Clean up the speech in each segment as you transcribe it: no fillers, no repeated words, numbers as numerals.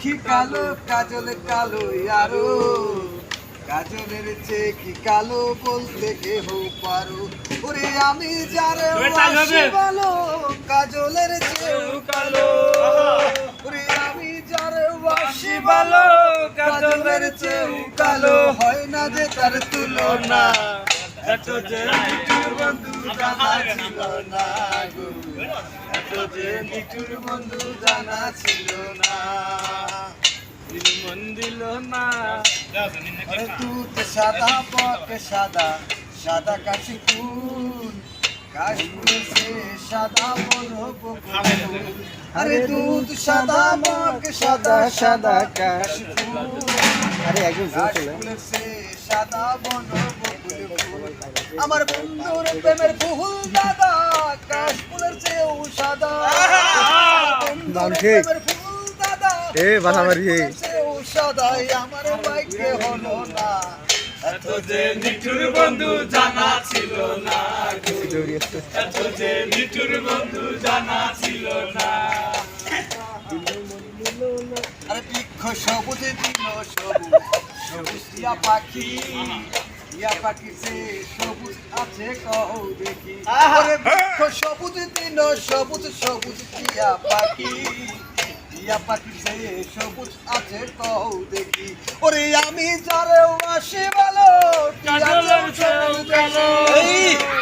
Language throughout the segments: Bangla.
আখি কালো কাজল কালো আরো কাজলের চেয়ে কি কালো বলতে কেহ পারো ওরে আমি যারে বাসি ভালো কাজলের চেয়েও কালো ওরে আমি যারে বাসি ভালো কাজলের চেয়েও কালো হয় না যে তার তুলনা এত যে নিঠুর বন্ধু জানা ছিল না গো এত যে নিঠুর বন্ধু জানা ছিল না দিল মন দিল না আরে দুধ সাদা পক সাদা সাদা কাশি ফুল কাশফুল সে সাদা বনবকুল আরে দুধ সাদা পক সাদা সাদা কাশি ফুল আরে একদম কাশফুল সে সাদা বনবকুল আমার বন্ধুর প্রেমের ফুল দাদা কাশফুলের চেয়েও সাদা বন্ধুর প্রেমের ফুল দাদা এ বাসামারি সদাই আমার ভাগ্যে হলো না এত যে নিঠুর বন্ধু জানা ছিল না এত যে নিঠুর বন্ধু জানা ছিল না আরে বৃক্ষ সবুজ দিল সবুজ সবুজ টিয়া পাখি সে সবুজ আছে কও দেখি আরে বৃক্ষ সবুজ দিল সবুজ সবুজ টিয়া পাখি সে সবুজ আছে কও দেখি ওরে আমি যারে বাসি ভালো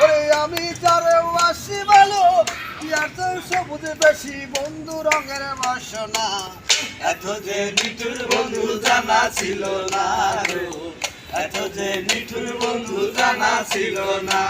ওরে আমি যারে বাসি ভালো সবুজ বেশি বন্ধু রঙের বাসনা এত যে নিঠুর বন্ধু জানা ছিল না এত যে নিঠুর বন্ধু জানা ছিল না